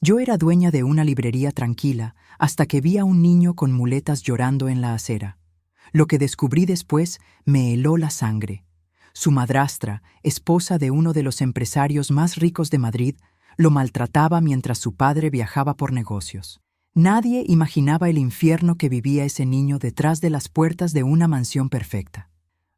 Yo era dueña de una librería tranquila hasta que vi a un niño con muletas llorando en la acera. Lo que descubrí después me heló la sangre. Su madrastra, esposa de uno de los empresarios más ricos de Madrid, lo maltrataba mientras su padre viajaba por negocios. Nadie imaginaba el infierno que vivía ese niño detrás de las puertas de una mansión perfecta.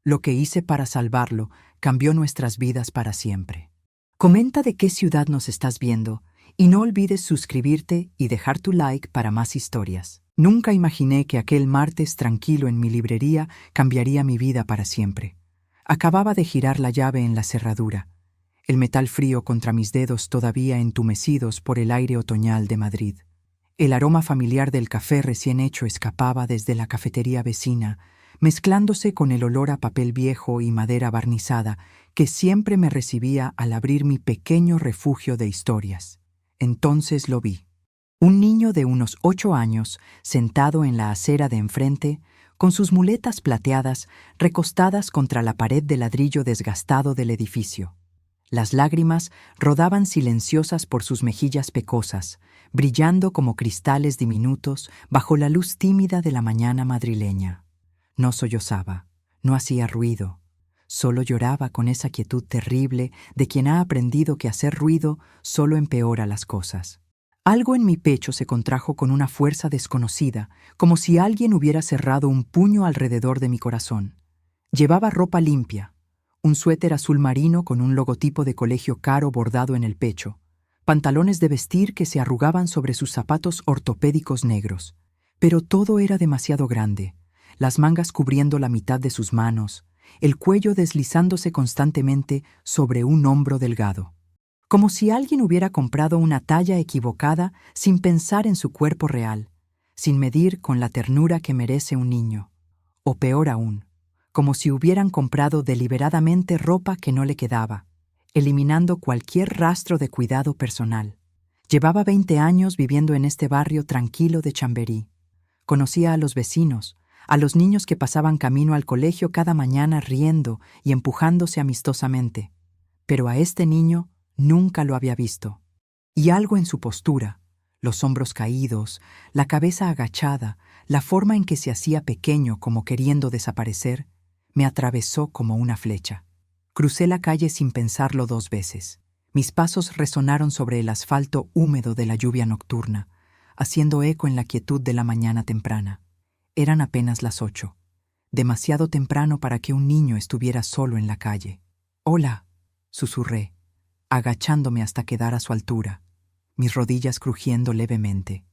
Lo que hice para salvarlo cambió nuestras vidas para siempre. Comenta de qué ciudad nos estás viendo y no olvides suscribirte y dejar tu like para más historias. Nunca imaginé que aquel martes tranquilo en mi librería cambiaría mi vida para siempre. Acababa de girar la llave en la cerradura, el metal frío contra mis dedos todavía entumecidos por el aire otoñal de Madrid. El aroma familiar del café recién hecho escapaba desde la cafetería vecina, mezclándose con el olor a papel viejo y madera barnizada que siempre me recibía al abrir mi pequeño refugio de historias. Entonces lo vi. Un niño de unos 8 años, sentado en la acera de enfrente, con sus muletas plateadas recostadas contra la pared de ladrillo desgastado del edificio. Las lágrimas rodaban silenciosas por sus mejillas pecosas, brillando como cristales diminutos bajo la luz tímida de la mañana madrileña. No sollozaba, no hacía ruido, solo lloraba con esa quietud terrible de quien ha aprendido que hacer ruido solo empeora las cosas. Algo en mi pecho se contrajo con una fuerza desconocida, como si alguien hubiera cerrado un puño alrededor de mi corazón. Llevaba ropa limpia, un suéter azul marino con un logotipo de colegio caro bordado en el pecho, pantalones de vestir que se arrugaban sobre sus zapatos ortopédicos negros. Pero todo era demasiado grande, las mangas cubriendo la mitad de sus manos, el cuello deslizándose constantemente sobre un hombro delgado. Como si alguien hubiera comprado una talla equivocada sin pensar en su cuerpo real, sin medir con la ternura que merece un niño. O peor aún, como si hubieran comprado deliberadamente ropa que no le quedaba, eliminando cualquier rastro de cuidado personal. Llevaba 20 años viviendo en este barrio tranquilo de Chamberí. Conocía a los vecinos, a los niños que pasaban camino al colegio cada mañana riendo y empujándose amistosamente. Pero a este niño nunca lo había visto. Y algo en su postura, los hombros caídos, la cabeza agachada, la forma en que se hacía pequeño como queriendo desaparecer, me atravesó como una flecha. Crucé la calle sin pensarlo 2 veces. Mis pasos resonaron sobre el asfalto húmedo de la lluvia nocturna, haciendo eco en la quietud de la mañana temprana. Eran apenas las 8, demasiado temprano para que un niño estuviera solo en la calle. «Hola», susurré, agachándome hasta quedar a su altura, mis rodillas crujiendo levemente.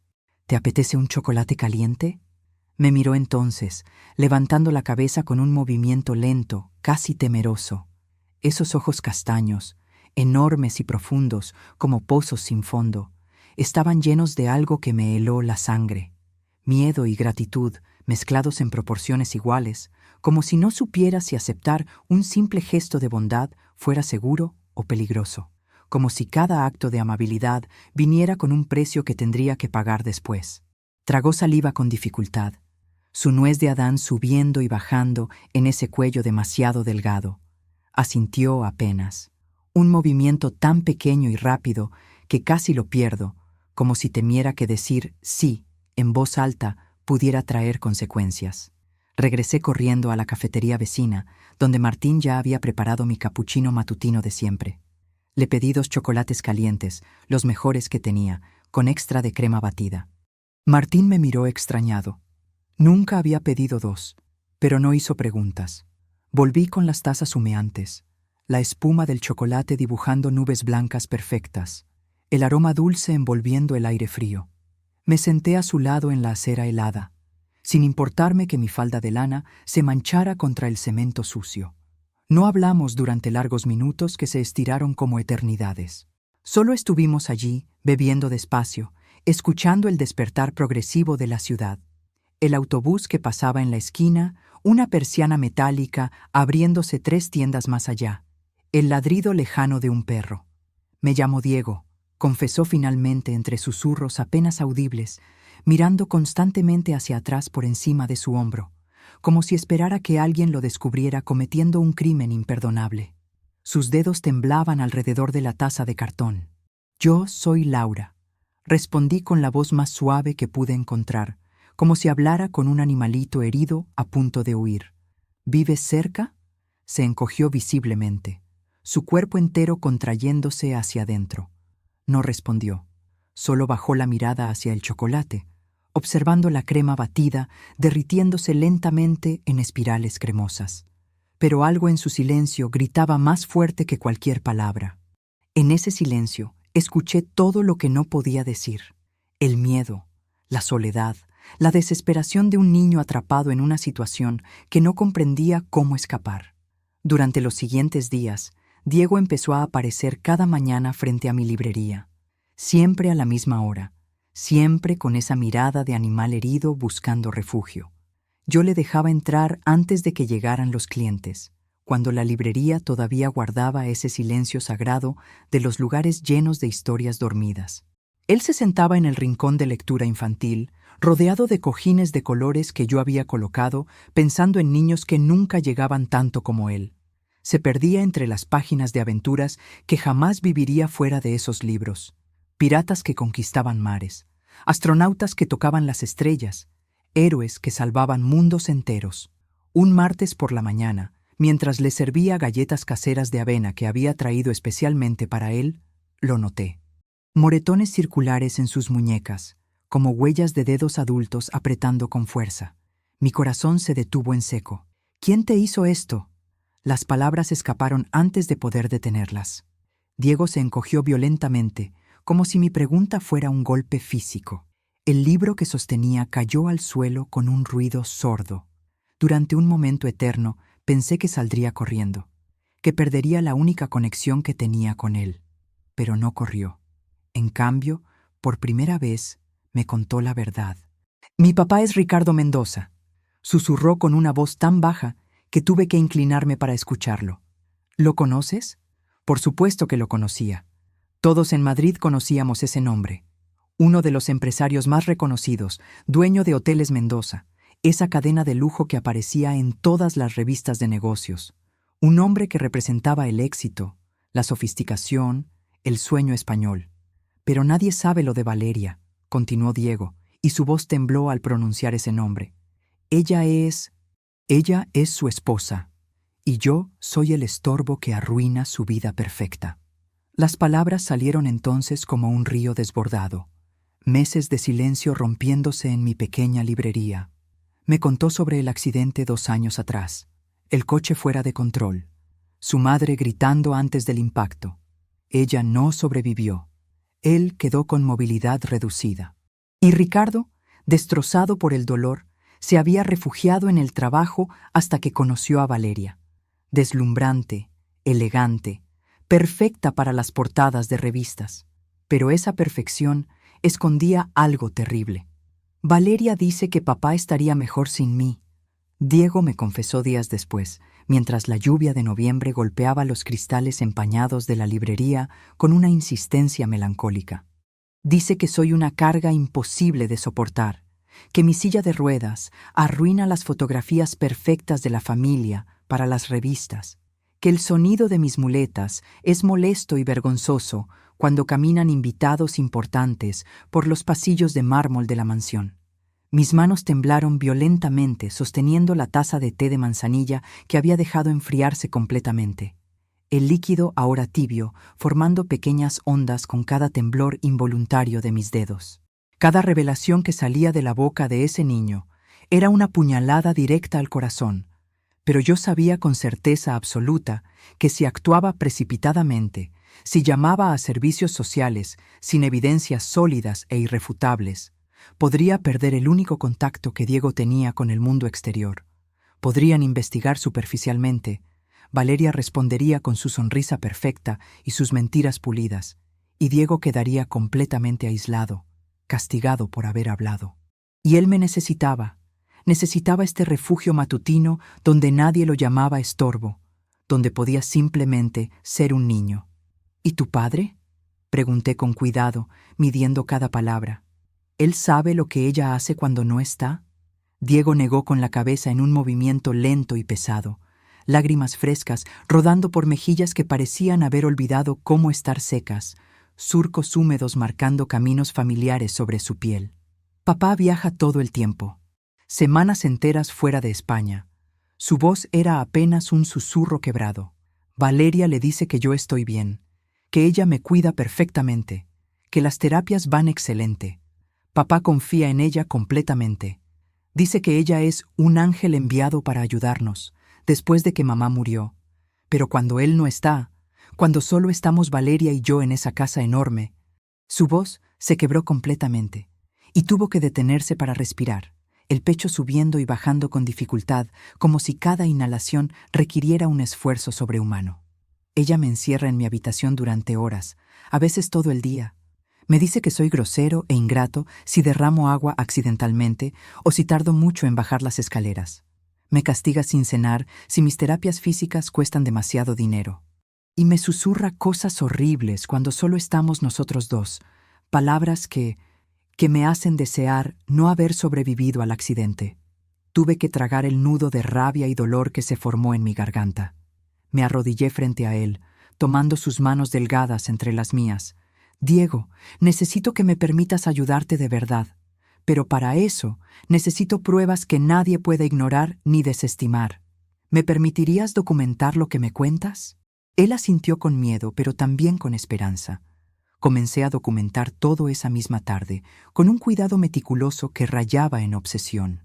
«¿Te apetece un chocolate caliente?». Me miró entonces, levantando la cabeza con un movimiento lento, casi temeroso. Esos ojos castaños, enormes y profundos, como pozos sin fondo, estaban llenos de algo que me heló la sangre. Miedo y gratitud, mezclados en proporciones iguales, como si no supiera si aceptar un simple gesto de bondad fuera seguro o peligroso, como si cada acto de amabilidad viniera con un precio que tendría que pagar después. Tragó saliva con dificultad, su nuez de Adán subiendo y bajando en ese cuello demasiado delgado. Asintió apenas, un movimiento tan pequeño y rápido que casi lo pierdo, como si temiera que decir sí en voz alta pudiera traer consecuencias. Regresé corriendo a la cafetería vecina, donde Martín ya había preparado mi capuchino matutino de siempre. Le pedí 2 chocolates calientes, los mejores que tenía, con extra de crema batida. Martín me miró extrañado. Nunca había pedido 2, pero no hizo preguntas. Volví con las tazas humeantes, la espuma del chocolate dibujando nubes blancas perfectas, el aroma dulce envolviendo el aire frío. Me senté a su lado en la acera helada, sin importarme que mi falda de lana se manchara contra el cemento sucio. No hablamos durante largos minutos que se estiraron como eternidades. Solo estuvimos allí, bebiendo despacio, escuchando el despertar progresivo de la ciudad. El autobús que pasaba en la esquina, una persiana metálica abriéndose 3 tiendas más allá, el ladrido lejano de un perro. «Me llamo Diego», confesó finalmente entre susurros apenas audibles, mirando constantemente hacia atrás por encima de su hombro, como si esperara que alguien lo descubriera cometiendo un crimen imperdonable. Sus dedos temblaban alrededor de la taza de cartón. «Yo soy Laura», Respondí con la voz más suave que pude encontrar, como si hablara con un animalito herido a punto de huir. ¿Vives cerca? Se encogió visiblemente, su cuerpo entero contrayéndose hacia adentro. No respondió, solo bajó la mirada hacia el chocolate, observando la crema batida derritiéndose lentamente en espirales cremosas. Pero algo en su silencio gritaba más fuerte que cualquier palabra. En ese silencio escuché todo lo que no podía decir: el miedo, la soledad, la desesperación de un niño atrapado en una situación que no comprendía cómo escapar. Durante los siguientes días, Diego empezó a aparecer cada mañana frente a mi librería, siempre a la misma hora, siempre con esa mirada de animal herido buscando refugio. Yo le dejaba entrar antes de que llegaran los clientes, cuando la librería todavía guardaba ese silencio sagrado de los lugares llenos de historias dormidas. Él se sentaba en el rincón de lectura infantil, rodeado de cojines de colores que yo había colocado, pensando en niños que nunca llegaban tanto como él. Se perdía entre las páginas de aventuras que jamás viviría fuera de esos libros. Piratas que conquistaban mares, astronautas que tocaban las estrellas, héroes que salvaban mundos enteros. Un martes por la mañana, mientras le servía galletas caseras de avena que había traído especialmente para él, lo noté. Moretones circulares en sus muñecas, como huellas de dedos adultos apretando con fuerza. Mi corazón se detuvo en seco. ¿Quién te hizo esto? Las palabras escaparon antes de poder detenerlas. Diego se encogió violentamente, como si mi pregunta fuera un golpe físico. El libro que sostenía cayó al suelo con un ruido sordo. Durante un momento eterno, pensé que saldría corriendo, que perdería la única conexión que tenía con él. Pero no corrió. En cambio, por primera vez, me contó la verdad. Mi papá es Ricardo Mendoza, susurró con una voz tan baja que tuve que inclinarme para escucharlo. ¿Lo conoces? Por supuesto que lo conocía. Todos en Madrid conocíamos ese nombre. Uno de los empresarios más reconocidos, dueño de Hoteles Mendoza, esa cadena de lujo que aparecía en todas las revistas de negocios. Un hombre que representaba el éxito, la sofisticación, el sueño español. Pero nadie sabe lo de Valeria, continuó Diego, y su voz tembló al pronunciar ese nombre. Ella es su esposa, y yo soy el estorbo que arruina su vida perfecta. Las palabras salieron entonces como un río desbordado, meses de silencio rompiéndose en mi pequeña librería. Me contó sobre el accidente 2 años atrás, el coche fuera de control, su madre gritando antes del impacto. Ella no sobrevivió. Él quedó con movilidad reducida. Y Ricardo, destrozado por el dolor, se había refugiado en el trabajo hasta que conoció a Valeria. Deslumbrante, elegante, perfecta para las portadas de revistas. Pero esa perfección escondía algo terrible. Valeria dice que papá estaría mejor sin mí. Diego me confesó días después, mientras la lluvia de noviembre golpeaba los cristales empañados de la librería con una insistencia melancólica. Dice que soy una carga imposible de soportar, que mi silla de ruedas arruina las fotografías perfectas de la familia para las revistas, que el sonido de mis muletas es molesto y vergonzoso cuando caminan invitados importantes por los pasillos de mármol de la mansión. Mis manos temblaron violentamente sosteniendo la taza de té de manzanilla que había dejado enfriarse completamente. El líquido ahora tibio, formando pequeñas ondas con cada temblor involuntario de mis dedos. Cada revelación que salía de la boca de ese niño era una puñalada directa al corazón, pero yo sabía con certeza absoluta que si actuaba precipitadamente, si llamaba a servicios sociales sin evidencias sólidas e irrefutables, podría perder el único contacto que Diego tenía con el mundo exterior. Podrían investigar superficialmente. Valeria respondería con su sonrisa perfecta y sus mentiras pulidas, y Diego quedaría completamente aislado, castigado por haber hablado. Y él me necesitaba este refugio matutino donde nadie lo llamaba estorbo, donde podía simplemente ser un niño. ¿Y tu padre?, pregunté con cuidado, midiendo cada palabra. ¿Él sabe lo que ella hace cuando no está? Diego negó con la cabeza en un movimiento lento y pesado, lágrimas frescas rodando por mejillas que parecían haber olvidado cómo estar secas. surcos húmedos marcando caminos familiares sobre su piel. Papá viaja todo el tiempo, semanas enteras fuera de España. Su voz era apenas un susurro quebrado. Valeria le dice que yo estoy bien, que ella me cuida perfectamente, que las terapias van excelente. Papá confía en ella completamente. Dice que ella es un ángel enviado para ayudarnos, después de que mamá murió. Pero cuando él no está, cuando solo estamos Valeria y yo en esa casa enorme, su voz se quebró completamente y tuvo que detenerse para respirar, el pecho subiendo y bajando con dificultad, como si cada inhalación requiriera un esfuerzo sobrehumano. Ella me encierra en mi habitación durante horas, a veces todo el día. Me dice que soy grosero e ingrato si derramo agua accidentalmente o si tardo mucho en bajar las escaleras. Me castiga sin cenar si mis terapias físicas cuestan demasiado dinero. Y me susurra cosas horribles cuando solo estamos nosotros dos, palabras que me hacen desear no haber sobrevivido al accidente. Tuve que tragar el nudo de rabia y dolor que se formó en mi garganta. Me arrodillé frente a él, tomando sus manos delgadas entre las mías. Diego, necesito que me permitas ayudarte de verdad, pero para eso necesito pruebas que nadie puede ignorar ni desestimar. ¿Me permitirías documentar lo que me cuentas? Él asintió con miedo, pero también con esperanza. Comencé a documentar todo esa misma tarde, con un cuidado meticuloso que rayaba en obsesión.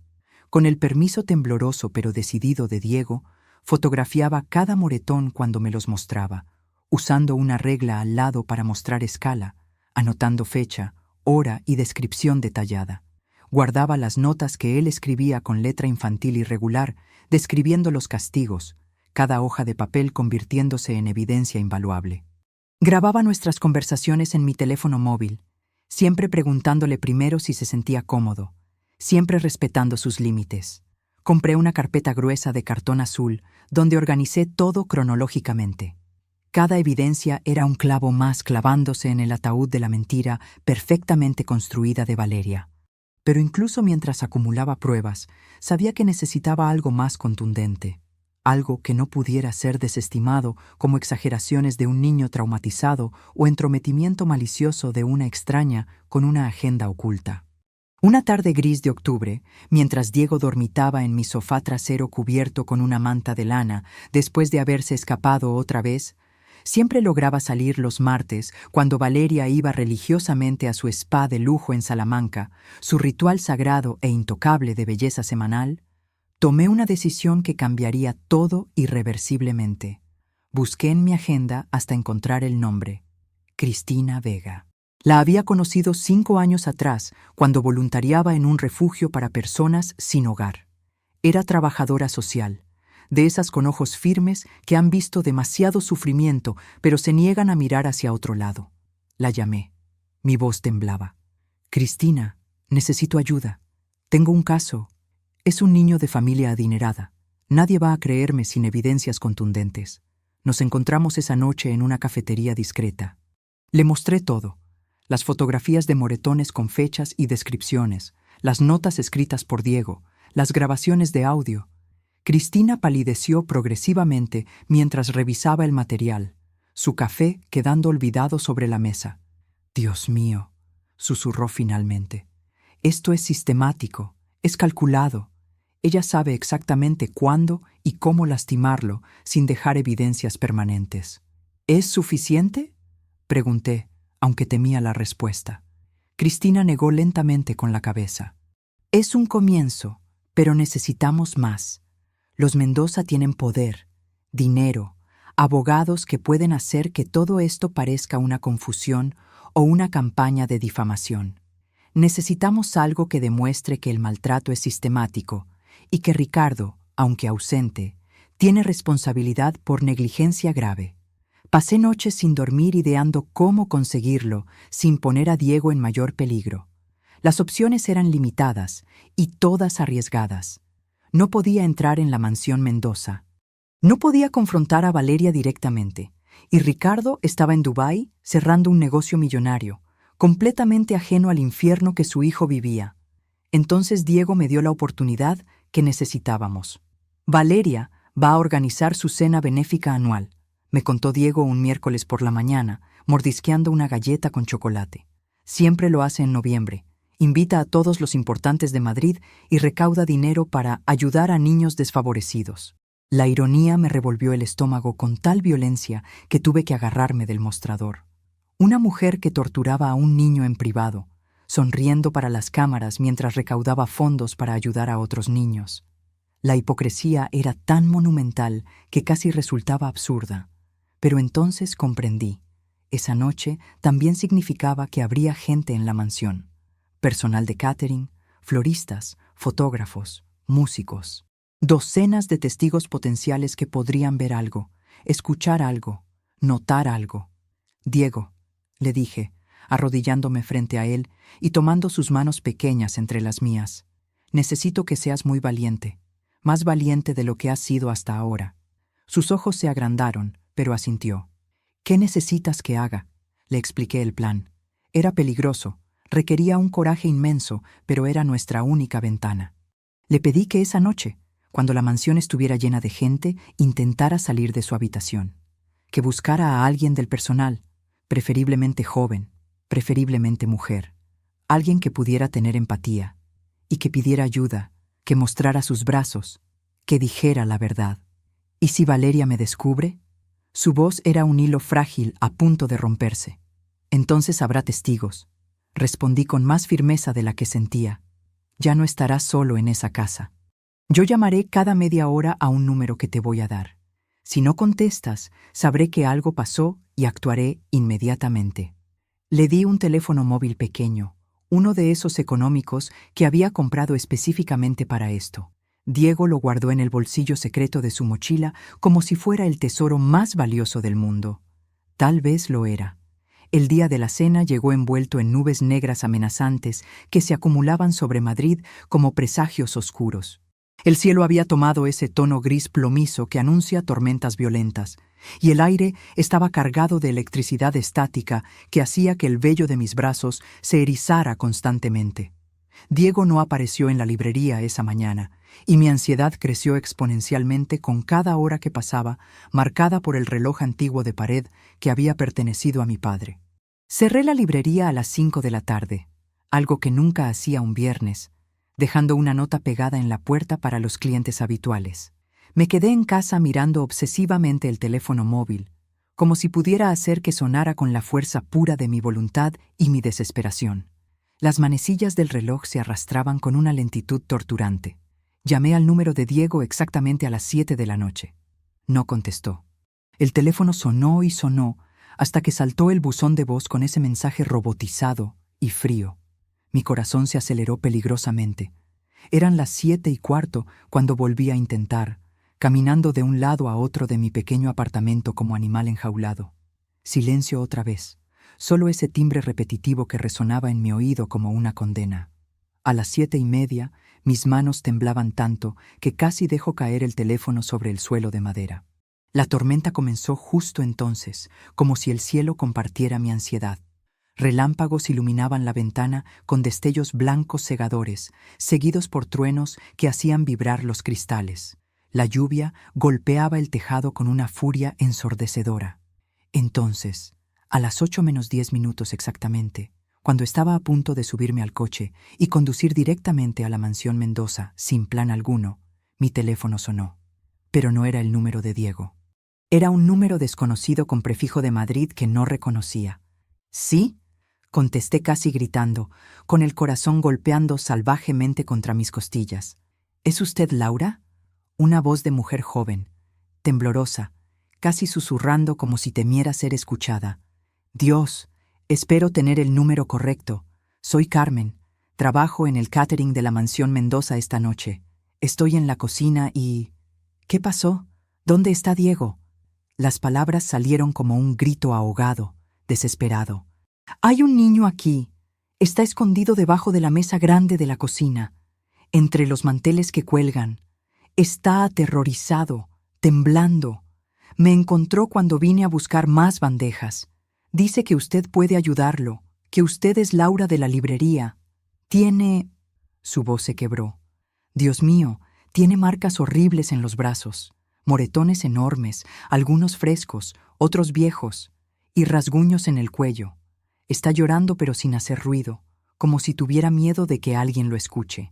Con el permiso tembloroso pero decidido de Diego, fotografiaba cada moretón cuando me los mostraba, usando una regla al lado para mostrar escala, anotando fecha, hora y descripción detallada. Guardaba las notas que él escribía con letra infantil irregular, describiendo los castigos, cada hoja de papel convirtiéndose en evidencia invaluable. Grababa nuestras conversaciones en mi teléfono móvil, siempre preguntándole primero si se sentía cómodo, siempre respetando sus límites. Compré una carpeta gruesa de cartón azul, donde organicé todo cronológicamente. Cada evidencia era un clavo más clavándose en el ataúd de la mentira perfectamente construida de Valeria. Pero incluso mientras acumulaba pruebas, sabía que necesitaba algo más contundente, algo que no pudiera ser desestimado como exageraciones de un niño traumatizado o entrometimiento malicioso de una extraña con una agenda oculta. Una tarde gris de octubre, mientras Diego dormitaba en mi sofá trasero cubierto con una manta de lana después de haberse escapado otra vez, siempre lograba salir los martes cuando Valeria iba religiosamente a su spa de lujo en Salamanca, su ritual sagrado e intocable de belleza semanal. Tomé una decisión que cambiaría todo irreversiblemente. Busqué en mi agenda hasta encontrar el nombre: Cristina Vega. La había conocido 5 años atrás, cuando voluntariaba en un refugio para personas sin hogar. Era trabajadora social, de esas con ojos firmes que han visto demasiado sufrimiento, pero se niegan a mirar hacia otro lado. La llamé. Mi voz temblaba. Cristina, necesito ayuda. Tengo un caso. Es un niño de familia adinerada. Nadie va a creerme sin evidencias contundentes. Nos encontramos esa noche en una cafetería discreta. Le mostré todo: las fotografías de moretones con fechas y descripciones, las notas escritas por Diego, las grabaciones de audio. Cristina palideció progresivamente mientras revisaba el material, su café quedando olvidado sobre la mesa. «Dios mío», susurró finalmente. «Esto es sistemático, es calculado. Ella sabe exactamente cuándo y cómo lastimarlo sin dejar evidencias permanentes». «¿Es suficiente?», pregunté, aunque temía la respuesta. Cristina negó lentamente con la cabeza. «Es un comienzo, pero necesitamos más. Los Mendoza tienen poder, dinero, abogados que pueden hacer que todo esto parezca una confusión o una campaña de difamación. Necesitamos algo que demuestre que el maltrato es sistemático y que Ricardo, aunque ausente, tiene responsabilidad por negligencia grave». Pasé noches sin dormir ideando cómo conseguirlo sin poner a Diego en mayor peligro. Las opciones eran limitadas y todas arriesgadas. No podía entrar en la mansión Mendoza. No podía confrontar a Valeria directamente. Y Ricardo estaba en Dubái cerrando un negocio millonario, completamente ajeno al infierno que su hijo vivía. Entonces Diego me dio la oportunidad que necesitábamos. Valeria va a organizar su cena benéfica anual, me contó Diego un miércoles por la mañana, mordisqueando una galleta con chocolate. Siempre lo hace en noviembre. Invita a todos los importantes de Madrid y recauda dinero para ayudar a niños desfavorecidos. La ironía me revolvió el estómago con tal violencia que tuve que agarrarme del mostrador. Una mujer que torturaba a un niño en privado, sonriendo para las cámaras mientras recaudaba fondos para ayudar a otros niños. La hipocresía era tan monumental que casi resultaba absurda. Pero entonces comprendí. Esa noche también significaba que habría gente en la mansión. Personal de catering, floristas, fotógrafos, músicos. Docenas de testigos potenciales que podrían ver algo, escuchar algo, notar algo. «Diego», le dije, arrodillándome frente a él y tomando sus manos pequeñas entre las mías. «Necesito que seas muy valiente, más valiente de lo que has sido hasta ahora». Sus ojos se agrandaron, pero asintió. «¿Qué necesitas que haga?», le expliqué el plan. Era peligroso, requería un coraje inmenso, pero era nuestra única ventana. Le pedí que esa noche, cuando la mansión estuviera llena de gente, intentara salir de su habitación. Que buscara a alguien del personal, preferiblemente joven, preferiblemente mujer. Alguien que pudiera tener empatía, y que pidiera ayuda, que mostrara sus brazos, que dijera la verdad. ¿Y si Valeria me descubre? Su voz era un hilo frágil a punto de romperse. «Entonces habrá testigos», respondí con más firmeza de la que sentía. «Ya no estarás solo en esa casa. Yo llamaré cada media hora a un número que te voy a dar. Si no contestas, sabré que algo pasó y actuaré inmediatamente». Le di un teléfono móvil pequeño, uno de esos económicos que había comprado específicamente para esto. Diego lo guardó en el bolsillo secreto de su mochila como si fuera el tesoro más valioso del mundo. Tal vez lo era. El día de la cena llegó envuelto en nubes negras amenazantes que se acumulaban sobre Madrid como presagios oscuros. El cielo había tomado ese tono gris plomizo que anuncia tormentas violentas, y el aire estaba cargado de electricidad estática que hacía que el vello de mis brazos se erizara constantemente. Diego no apareció en la librería esa mañana, y mi ansiedad creció exponencialmente con cada hora que pasaba, marcada por el reloj antiguo de pared que había pertenecido a mi padre. Cerré la librería a las 5 de la tarde, algo que nunca hacía un viernes, dejando una nota pegada en la puerta para los clientes habituales. Me quedé en casa mirando obsesivamente el teléfono móvil, como si pudiera hacer que sonara con la fuerza pura de mi voluntad y mi desesperación. Las manecillas del reloj se arrastraban con una lentitud torturante. Llamé al número de Diego exactamente a las 7 de la noche. No contestó. El teléfono sonó y sonó hasta que saltó el buzón de voz con ese mensaje robotizado y frío. Mi corazón se aceleró peligrosamente. Eran las 7:15 cuando volví a intentar, caminando de un lado a otro de mi pequeño apartamento como animal enjaulado. Silencio otra vez, solo ese timbre repetitivo que resonaba en mi oído como una condena. A las 7:30, mis manos temblaban tanto que casi dejo caer el teléfono sobre el suelo de madera. La tormenta comenzó justo entonces, como si el cielo compartiera mi ansiedad. Relámpagos iluminaban la ventana con destellos blancos cegadores, seguidos por truenos que hacían vibrar los cristales. La lluvia golpeaba el tejado con una furia ensordecedora. Entonces, a las 8:10 exactamente, cuando estaba a punto de subirme al coche y conducir directamente a la mansión Mendoza sin plan alguno, mi teléfono sonó. Pero no era el número de Diego. Era un número desconocido con prefijo de Madrid que no reconocía. «¿Sí?», contesté casi gritando, con el corazón golpeando salvajemente contra mis costillas. «¿Es usted Laura?». Una voz de mujer joven, temblorosa, casi susurrando como si temiera ser escuchada. «Dios, espero tener el número correcto. Soy Carmen. Trabajo en el catering de la mansión Mendoza esta noche. Estoy en la cocina y...». «¿Qué pasó? ¿Dónde está Diego?». Las palabras salieron como un grito ahogado, desesperado. «Hay un niño aquí. Está escondido debajo de la mesa grande de la cocina, entre los manteles que cuelgan. Está aterrorizado, temblando. Me encontró cuando vine a buscar más bandejas. Dice que usted puede ayudarlo, que usted es Laura de la librería. Tiene...». Su voz se quebró. «Dios mío, tiene marcas horribles en los brazos, moretones enormes, algunos frescos, otros viejos, y rasguños en el cuello. Está llorando pero sin hacer ruido, como si tuviera miedo de que alguien lo escuche.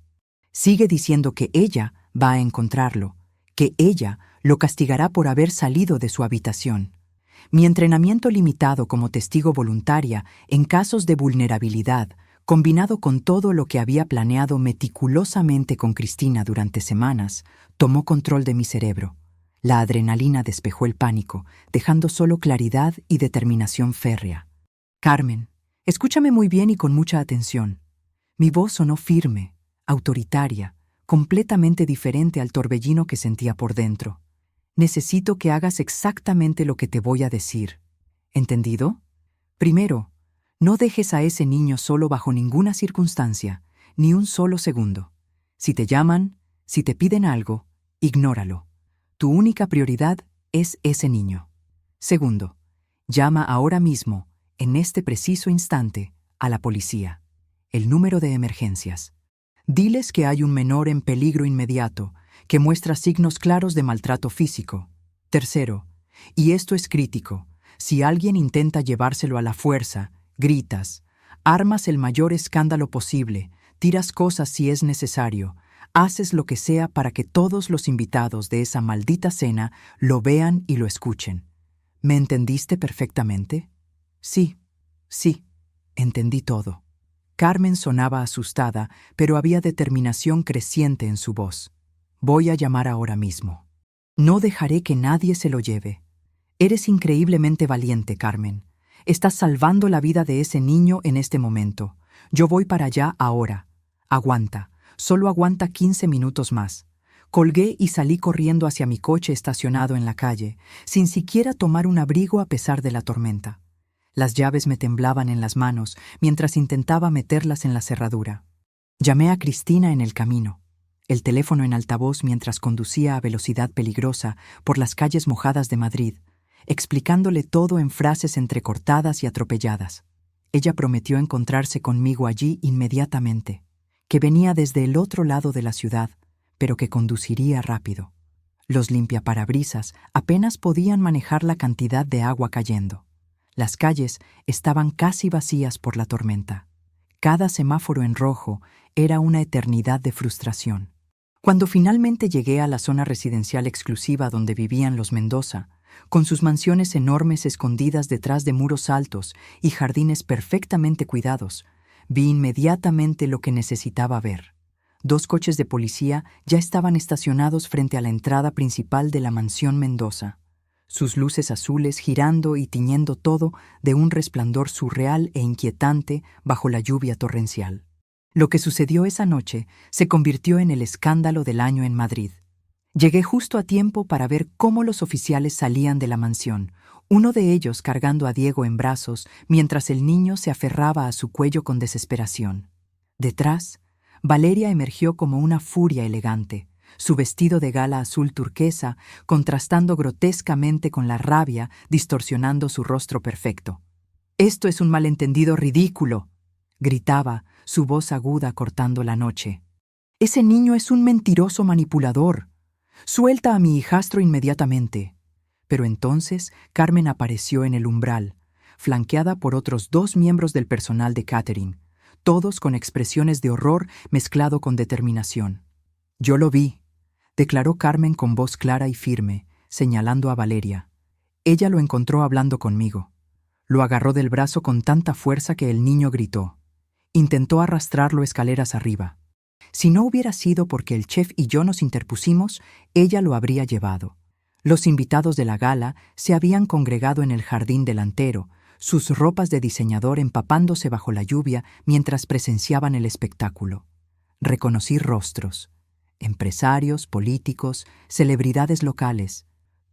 Sigue diciendo que ella va a encontrarlo, que ella lo castigará por haber salido de su habitación. Mi entrenamiento limitado como testigo voluntaria en casos de vulnerabilidad, combinado con todo lo que había planeado meticulosamente con Cristina durante semanas, tomó control de mi cerebro. La adrenalina despejó el pánico, dejando solo claridad y determinación férrea. Carmen, escúchame muy bien y con mucha atención. Mi voz sonó firme, autoritaria, completamente diferente al torbellino que sentía por dentro. Necesito que hagas exactamente lo que te voy a decir. ¿Entendido? Primero, no dejes a ese niño solo bajo ninguna circunstancia, ni un solo segundo. Si te llaman, si te piden algo, ignóralo. Tu única prioridad es ese niño. Segundo, llama ahora mismo, en este preciso instante, a la policía. El número de emergencias. Diles que hay un menor en peligro inmediato, que muestra signos claros de maltrato físico. Tercero, y esto es crítico, si alguien intenta llevárselo a la fuerza, gritas, armas el mayor escándalo posible, tiras cosas si es necesario, haces lo que sea para que todos los invitados de esa maldita cena lo vean y lo escuchen. ¿Me entendiste perfectamente? Sí, entendí todo. Carmen sonaba asustada, pero había determinación creciente en su voz. Voy a llamar ahora mismo. No dejaré que nadie se lo lleve. Eres increíblemente valiente, Carmen. Estás salvando la vida de ese niño en este momento. Yo voy para allá ahora. Aguanta. Solo aguanta 15 minutos más. Colgué y salí corriendo hacia mi coche estacionado en la calle, sin siquiera tomar un abrigo a pesar de la tormenta. Las llaves me temblaban en las manos mientras intentaba meterlas en la cerradura. Llamé a Cristina en el camino, el teléfono en altavoz mientras conducía a velocidad peligrosa por las calles mojadas de Madrid, explicándole todo en frases entrecortadas y atropelladas. Ella prometió encontrarse conmigo allí inmediatamente, que venía desde el otro lado de la ciudad, pero que conduciría rápido. Los limpiaparabrisas apenas podían manejar la cantidad de agua cayendo. Las calles estaban casi vacías por la tormenta. Cada semáforo en rojo era una eternidad de frustración. Cuando finalmente llegué a la zona residencial exclusiva donde vivían los Mendoza, con sus mansiones enormes escondidas detrás de muros altos y jardines perfectamente cuidados, vi inmediatamente lo que necesitaba ver. 2 coches de policía ya estaban estacionados frente a la entrada principal de la mansión Mendoza, sus luces azules girando y tiñendo todo de un resplandor surreal e inquietante bajo la lluvia torrencial. Lo que sucedió esa noche se convirtió en el escándalo del año en Madrid. Llegué justo a tiempo para ver cómo los oficiales salían de la mansión, uno de ellos cargando a Diego en brazos mientras el niño se aferraba a su cuello con desesperación. Detrás, Valeria emergió como una furia elegante, su vestido de gala azul turquesa contrastando grotescamente con la rabia distorsionando su rostro perfecto. «Esto es un malentendido ridículo», gritaba, su voz aguda cortando la noche. «Ese niño es un mentiroso manipulador. Suelta a mi hijastro inmediatamente». Pero entonces Carmen apareció en el umbral, flanqueada por otros 2 miembros del personal de catering, todos con expresiones de horror mezclado con determinación. «Yo lo vi», declaró Carmen con voz clara y firme, señalando a Valeria. Ella lo encontró hablando conmigo. Lo agarró del brazo con tanta fuerza que el niño gritó. Intentó arrastrarlo escaleras arriba. Si no hubiera sido porque el chef y yo nos interpusimos, ella lo habría llevado. Los invitados de la gala se habían congregado en el jardín delantero, sus ropas de diseñador empapándose bajo la lluvia mientras presenciaban el espectáculo. Reconocí rostros. Empresarios, políticos, celebridades locales,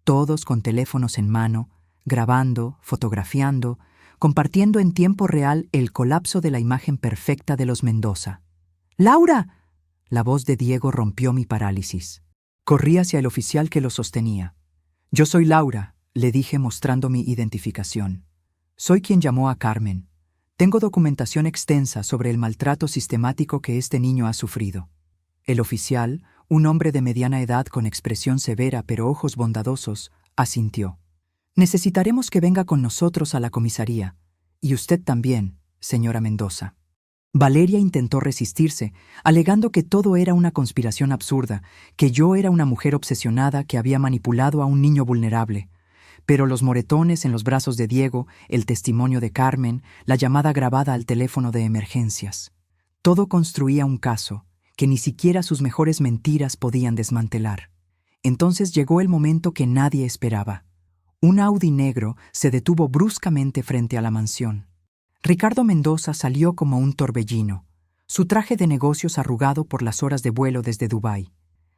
todos con teléfonos en mano, grabando, fotografiando, compartiendo en tiempo real el colapso de la imagen perfecta de los Mendoza. «¡Laura!». La voz de Diego rompió mi parálisis. Corrí hacia el oficial que lo sostenía. «Yo soy Laura», le dije mostrando mi identificación. «Soy quien llamó a Carmen. Tengo documentación extensa sobre el maltrato sistemático que este niño ha sufrido». El oficial, un hombre de mediana edad con expresión severa pero ojos bondadosos, asintió. Necesitaremos que venga con nosotros a la comisaría. Y usted también, señora Mendoza. Valeria intentó resistirse, alegando que todo era una conspiración absurda, que yo era una mujer obsesionada que había manipulado a un niño vulnerable. Pero los moretones en los brazos de Diego, el testimonio de Carmen, la llamada grabada al teléfono de emergencias. Todo construía un caso que ni siquiera sus mejores mentiras podían desmantelar. Entonces llegó el momento que nadie esperaba. Un Audi negro se detuvo bruscamente frente a la mansión. Ricardo Mendoza salió como un torbellino, su traje de negocios arrugado por las horas de vuelo desde Dubái.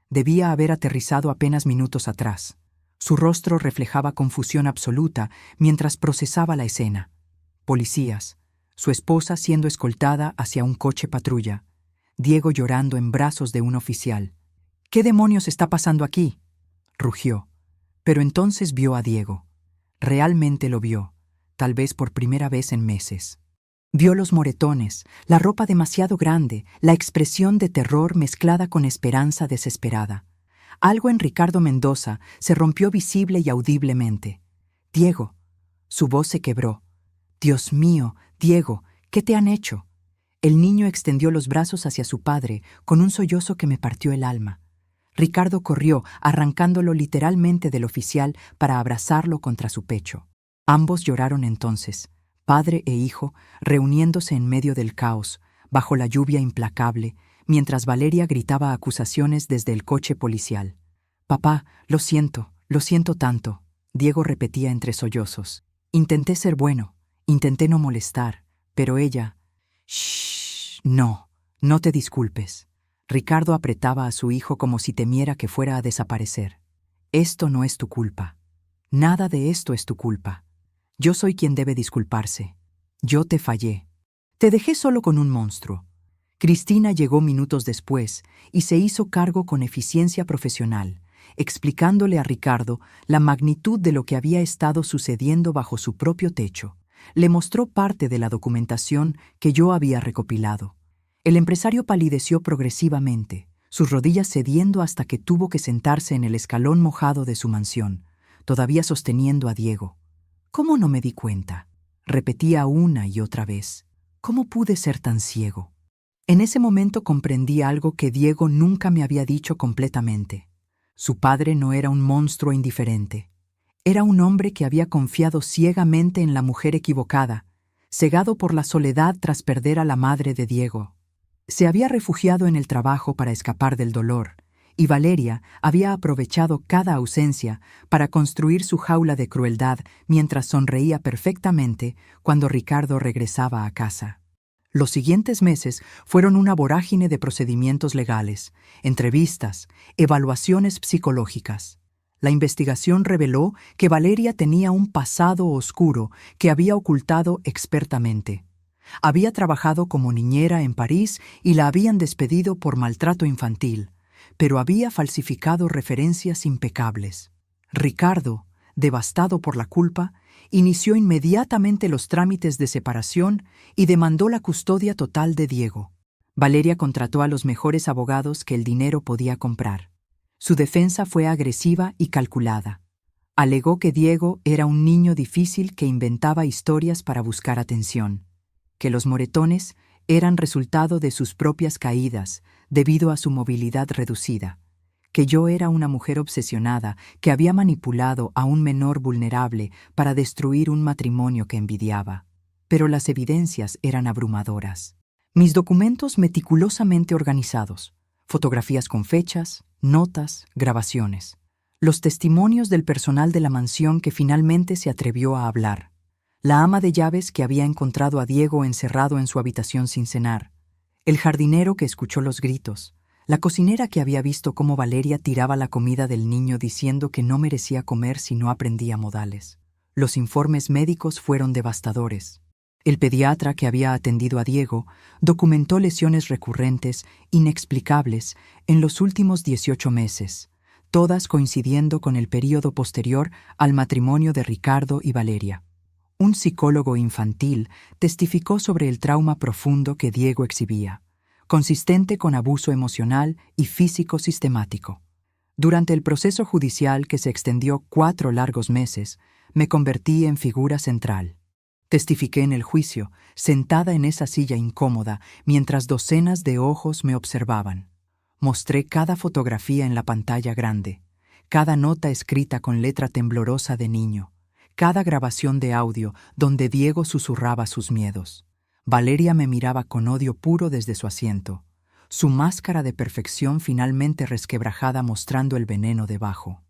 Debía haber aterrizado apenas minutos atrás. Su rostro reflejaba confusión absoluta mientras procesaba la escena. Policías, su esposa siendo escoltada hacia un coche patrulla, Diego llorando en brazos de un oficial. «¿Qué demonios está pasando aquí?», rugió. Pero entonces vio a Diego. Realmente lo vio, tal vez por primera vez en meses. Vio los moretones, la ropa demasiado grande, la expresión de terror mezclada con esperanza desesperada. Algo en Ricardo Mendoza se rompió visible y audiblemente. «Diego». Su voz se quebró. «Dios mío, Diego, ¿qué te han hecho?». El niño extendió los brazos hacia su padre con un sollozo que me partió el alma. Ricardo corrió, arrancándolo literalmente del oficial para abrazarlo contra su pecho. Ambos lloraron entonces, padre e hijo, reuniéndose en medio del caos, bajo la lluvia implacable, mientras Valeria gritaba acusaciones desde el coche policial. «Papá, lo siento tanto», Diego repetía entre sollozos. «Intenté ser bueno, intenté no molestar, pero ella...». «Shh, no te disculpes». Ricardo apretaba a su hijo como si temiera que fuera a desaparecer. «Esto no es tu culpa. Nada de esto es tu culpa. Yo soy quien debe disculparse. Yo te fallé. Te dejé solo con un monstruo». Cristina llegó minutos después y se hizo cargo con eficiencia profesional, explicándole a Ricardo la magnitud de lo que había estado sucediendo bajo su propio techo. Le mostró parte de la documentación que yo había recopilado. El empresario palideció progresivamente, sus rodillas cediendo hasta que tuvo que sentarse en el escalón mojado de su mansión, todavía sosteniendo a Diego. «¿Cómo no me di cuenta?», repetía una y otra vez. «¿Cómo pude ser tan ciego?». En ese momento comprendí algo que Diego nunca me había dicho completamente. Su padre no era un monstruo indiferente. Era un hombre que había confiado ciegamente en la mujer equivocada, cegado por la soledad tras perder a la madre de Diego. Se había refugiado en el trabajo para escapar del dolor, y Valeria había aprovechado cada ausencia para construir su jaula de crueldad mientras sonreía perfectamente cuando Ricardo regresaba a casa. Los siguientes meses fueron una vorágine de procedimientos legales, entrevistas, evaluaciones psicológicas. La investigación reveló que Valeria tenía un pasado oscuro que había ocultado expertamente. Había trabajado como niñera en París y la habían despedido por maltrato infantil, pero había falsificado referencias impecables. Ricardo, devastado por la culpa, inició inmediatamente los trámites de separación y demandó la custodia total de Diego. Valeria contrató a los mejores abogados que el dinero podía comprar. Su defensa fue agresiva y calculada. Alegó que Diego era un niño difícil que inventaba historias para buscar atención, que los moretones eran resultado de sus propias caídas debido a su movilidad reducida, que yo era una mujer obsesionada que había manipulado a un menor vulnerable para destruir un matrimonio que envidiaba. Pero las evidencias eran abrumadoras. Mis documentos meticulosamente organizados, fotografías con fechas, notas, grabaciones. Los testimonios del personal de la mansión que finalmente se atrevió a hablar. La ama de llaves que había encontrado a Diego encerrado en su habitación sin cenar. El jardinero que escuchó los gritos. La cocinera que había visto cómo Valeria tiraba la comida del niño diciendo que no merecía comer si no aprendía modales. Los informes médicos fueron devastadores. El pediatra que había atendido a Diego documentó lesiones recurrentes, inexplicables, en los últimos 18 meses, todas coincidiendo con el período posterior al matrimonio de Ricardo y Valeria. Un psicólogo infantil testificó sobre el trauma profundo que Diego exhibía, consistente con abuso emocional y físico sistemático. Durante el proceso judicial que se extendió 4 largos meses, Me convertí en figura central. Testifiqué en el juicio, sentada en esa silla incómoda, mientras docenas de ojos me observaban. Mostré cada fotografía en la pantalla grande, cada nota escrita con letra temblorosa de niño, cada grabación de audio donde Diego susurraba sus miedos. Valeria me miraba con odio puro desde su asiento, su máscara de perfección finalmente resquebrajada mostrando el veneno debajo.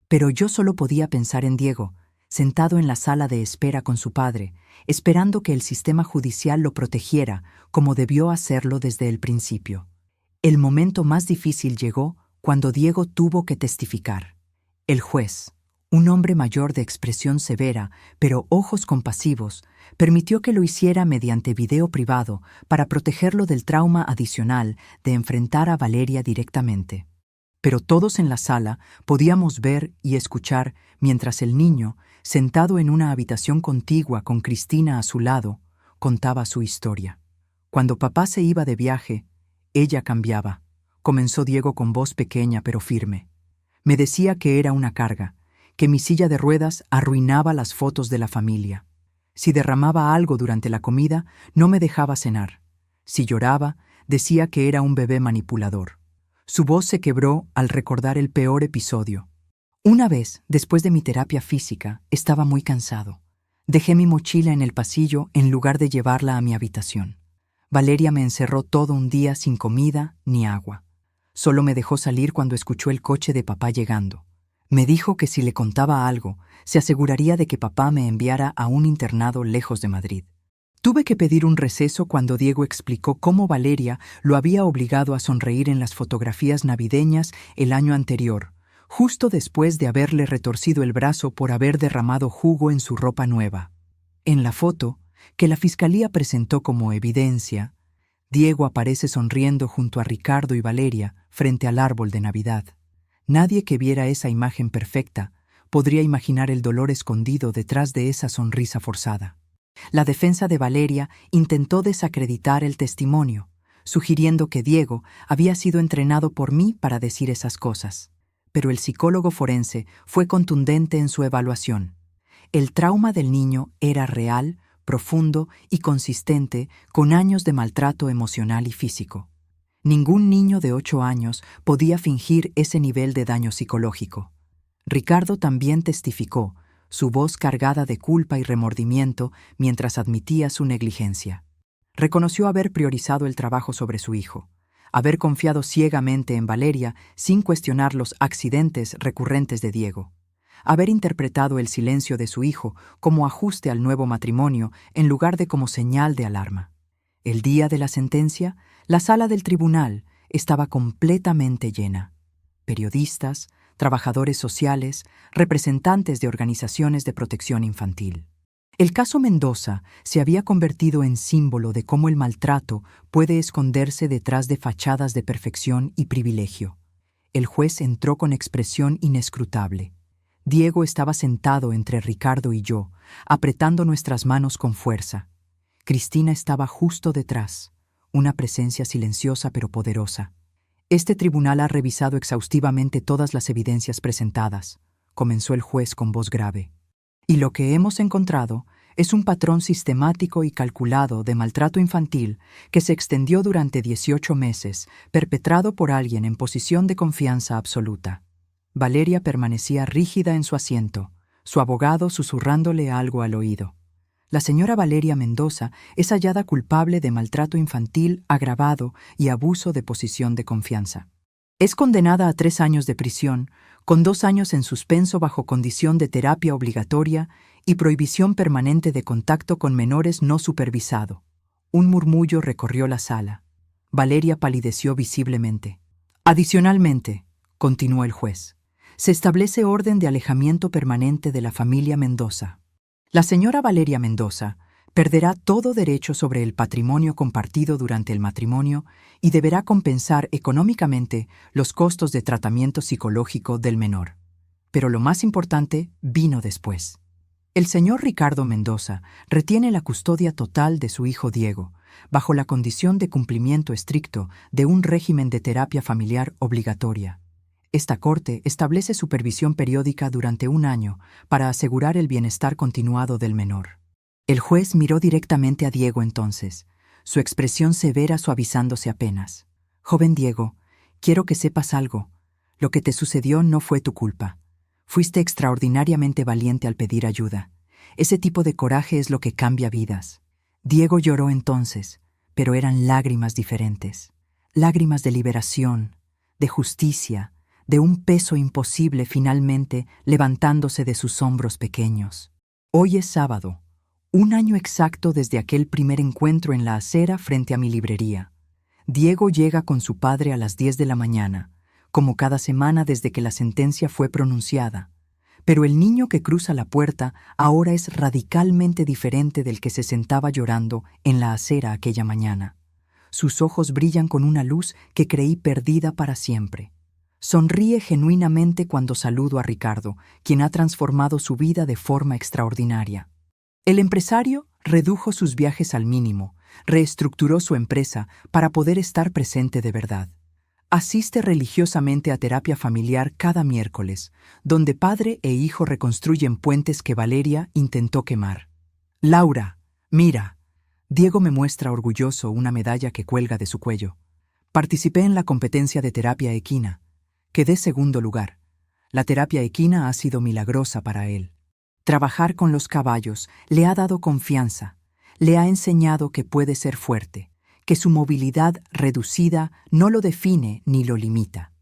Pero yo solo podía pensar en Diego, sentado en la sala de espera con su padre, esperando que el sistema judicial lo protegiera como debió hacerlo desde el principio. El momento más difícil llegó cuando Diego tuvo que testificar. El juez, un hombre mayor de expresión severa, pero ojos compasivos, permitió que lo hiciera mediante video privado para protegerlo del trauma adicional de enfrentar a Valeria directamente. Pero todos en la sala podíamos ver y escuchar mientras el niño, sentado en una habitación contigua con Cristina a su lado, contaba su historia. Cuando papá se iba de viaje, ella cambiaba, comenzó Diego con voz pequeña pero firme. Me decía que era una carga, que mi silla de ruedas arruinaba las fotos de la familia. Si derramaba algo durante la comida, no me dejaba cenar. Si lloraba, decía que era un bebé manipulador. Su voz se quebró al recordar el peor episodio. Una vez, después de mi terapia física, estaba muy cansado. Dejé mi mochila en el pasillo en lugar de llevarla a mi habitación. Valeria me encerró todo un día sin comida ni agua. Solo me dejó salir cuando escuchó el coche de papá llegando. Me dijo que si le contaba algo, se aseguraría de que papá me enviara a un internado lejos de Madrid. Tuve que pedir un receso cuando Diego explicó cómo Valeria lo había obligado a sonreír en las fotografías navideñas el año anterior, justo después de haberle retorcido el brazo por haber derramado jugo en su ropa nueva. En la foto, que la fiscalía presentó como evidencia, Diego aparece sonriendo junto a Ricardo y Valeria frente al árbol de Navidad. Nadie que viera esa imagen perfecta podría imaginar el dolor escondido detrás de esa sonrisa forzada. La defensa de Valeria intentó desacreditar el testimonio, sugiriendo que Diego había sido entrenado por mí para decir esas cosas. Pero el psicólogo forense fue contundente en su evaluación. El trauma del niño era real, profundo y consistente con años de maltrato emocional y físico. Ningún niño de 8 años podía fingir ese nivel de daño psicológico. Ricardo también testificó, su voz cargada de culpa y remordimiento mientras admitía su negligencia. Reconoció haber priorizado el trabajo sobre su hijo, haber confiado ciegamente en Valeria sin cuestionar los accidentes recurrentes de Diego, haber interpretado el silencio de su hijo como ajuste al nuevo matrimonio en lugar de como señal de alarma. El día de la sentencia, la sala del tribunal estaba completamente llena. Periodistas, trabajadores sociales, representantes de organizaciones de protección infantil. El caso Mendoza se había convertido en símbolo de cómo el maltrato puede esconderse detrás de fachadas de perfección y privilegio. El juez entró con expresión inescrutable. Diego estaba sentado entre Ricardo y yo, apretando nuestras manos con fuerza. Cristina estaba justo detrás, una presencia silenciosa pero poderosa. Este tribunal ha revisado exhaustivamente todas las evidencias presentadas, comenzó el juez con voz grave. Y lo que hemos encontrado es un patrón sistemático y calculado de maltrato infantil que se extendió durante 18 meses, perpetrado por alguien en posición de confianza absoluta. Valeria permanecía rígida en su asiento, su abogado susurrándole algo al oído. La señora Valeria Mendoza es hallada culpable de maltrato infantil agravado y abuso de posición de confianza. Es condenada a 3 años de prisión, con 2 años en suspenso bajo condición de terapia obligatoria y prohibición permanente de contacto con menores no supervisado. Un murmullo recorrió la sala. Valeria palideció visiblemente. Adicionalmente, continuó el juez, se establece orden de alejamiento permanente de la familia Mendoza. La señora Valeria Mendoza perderá todo derecho sobre el patrimonio compartido durante el matrimonio y deberá compensar económicamente los costos de tratamiento psicológico del menor. Pero lo más importante vino después. El señor Ricardo Mendoza retiene la custodia total de su hijo Diego, bajo la condición de cumplimiento estricto de un régimen de terapia familiar obligatoria. Esta corte establece supervisión periódica durante 1 año para asegurar el bienestar continuado del menor. El juez miró directamente a Diego entonces, su expresión severa suavizándose apenas. Joven Diego, quiero que sepas algo. Lo que te sucedió no fue tu culpa. Fuiste extraordinariamente valiente al pedir ayuda. Ese tipo de coraje es lo que cambia vidas. Diego lloró entonces, pero eran lágrimas diferentes. Lágrimas de liberación, de justicia, de un peso imposible finalmente levantándose de sus hombros pequeños. Hoy es sábado, 1 año exacto desde aquel primer encuentro en la acera frente a mi librería. Diego llega con su padre a las 10 de la mañana, como cada semana desde que la sentencia fue pronunciada. Pero el niño que cruza la puerta ahora es radicalmente diferente del que se sentaba llorando en la acera aquella mañana. Sus ojos brillan con una luz que creí perdida para siempre. Sonríe genuinamente cuando saludo a Ricardo, quien ha transformado su vida de forma extraordinaria. El empresario redujo sus viajes al mínimo, reestructuró su empresa para poder estar presente de verdad. Asiste religiosamente a terapia familiar cada miércoles, donde padre e hijo reconstruyen puentes que Valeria intentó quemar. Laura, mira. Diego me muestra orgulloso una medalla que cuelga de su cuello. Participé en la competencia de terapia equina. Quedé segundo lugar. La terapia equina ha sido milagrosa para él. Trabajar con los caballos le ha dado confianza, le ha enseñado que puede ser fuerte, que su movilidad reducida no lo define ni lo limita.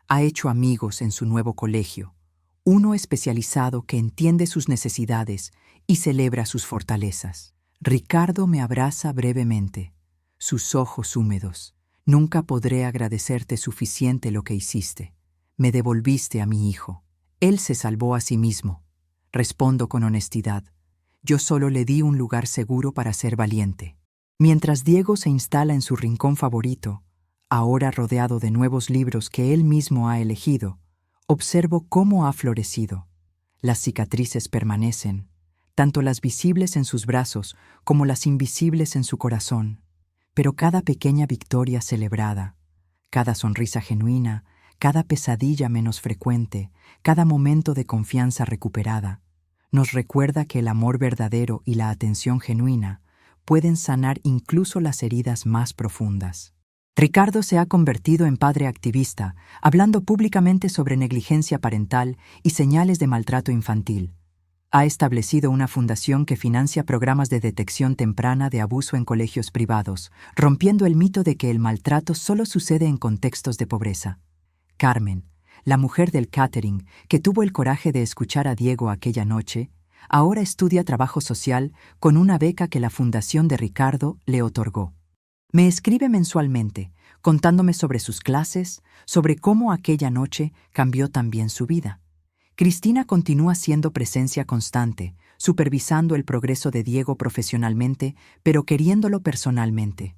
Ha hecho amigos en su nuevo colegio, uno especializado que entiende sus necesidades y celebra sus fortalezas. Ricardo me abraza brevemente, sus ojos húmedos. Nunca podré agradecerte suficiente lo que hiciste. Me devolviste a mi hijo. Él se salvó a sí mismo. Respondo con honestidad. Yo solo le di un lugar seguro para ser valiente. Mientras Diego se instala en su rincón favorito, ahora rodeado de nuevos libros que él mismo ha elegido, observo cómo ha florecido. Las cicatrices permanecen, tanto las visibles en sus brazos como las invisibles en su corazón. Pero cada pequeña victoria celebrada, cada sonrisa genuina, cada pesadilla menos frecuente, cada momento de confianza recuperada, nos recuerda que el amor verdadero y la atención genuina pueden sanar incluso las heridas más profundas. Ricardo se ha convertido en padre activista, hablando públicamente sobre negligencia parental y señales de maltrato infantil. Ha establecido una fundación que financia programas de detección temprana de abuso en colegios privados, rompiendo el mito de que el maltrato solo sucede en contextos de pobreza. Carmen, la mujer del catering, que tuvo el coraje de escuchar a Diego aquella noche, ahora estudia trabajo social con una beca que la fundación de Ricardo le otorgó. Me escribe mensualmente, contándome sobre sus clases, sobre cómo aquella noche cambió también su vida. Cristina continúa siendo presencia constante, supervisando el progreso de Diego profesionalmente, pero queriéndolo personalmente.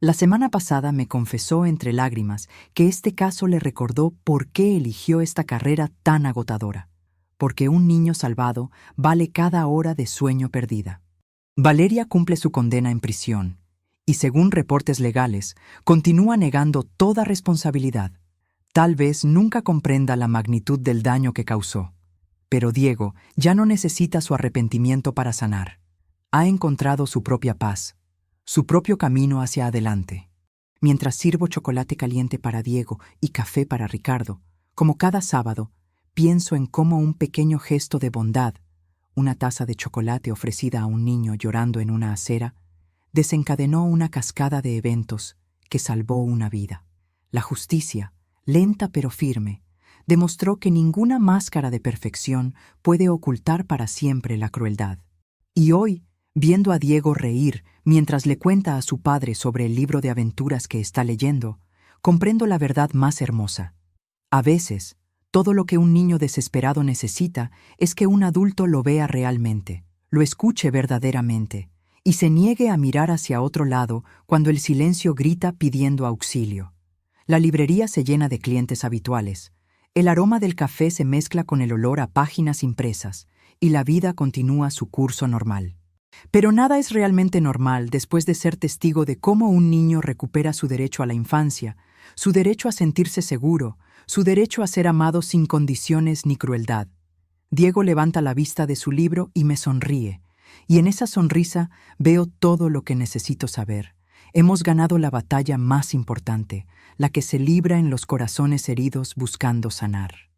La semana pasada me confesó entre lágrimas que este caso le recordó por qué eligió esta carrera tan agotadora. Porque un niño salvado vale cada hora de sueño perdida. Valeria cumple su condena en prisión y, según reportes legales, continúa negando toda responsabilidad. Tal vez nunca comprenda la magnitud del daño que causó. Pero Diego ya no necesita su arrepentimiento para sanar. Ha encontrado su propia paz, su propio camino hacia adelante. Mientras sirvo chocolate caliente para Diego y café para Ricardo, como cada sábado, pienso en cómo un pequeño gesto de bondad, una taza de chocolate ofrecida a un niño llorando en una acera, desencadenó una cascada de eventos que salvó una vida. La justicia, lenta pero firme, demostró que ninguna máscara de perfección puede ocultar para siempre la crueldad. Y hoy, viendo a Diego reír mientras le cuenta a su padre sobre el libro de aventuras que está leyendo, comprendo la verdad más hermosa. A veces, todo lo que un niño desesperado necesita es que un adulto lo vea realmente, lo escuche verdaderamente, y se niegue a mirar hacia otro lado cuando el silencio grita pidiendo auxilio. La librería se llena de clientes habituales. El aroma del café se mezcla con el olor a páginas impresas, y la vida continúa su curso normal. Pero nada es realmente normal después de ser testigo de cómo un niño recupera su derecho a la infancia, su derecho a sentirse seguro, su derecho a ser amado sin condiciones ni crueldad. Diego levanta la vista de su libro y me sonríe, y en esa sonrisa veo todo lo que necesito saber. Hemos ganado la batalla más importante, la que se libra en los corazones heridos buscando sanar.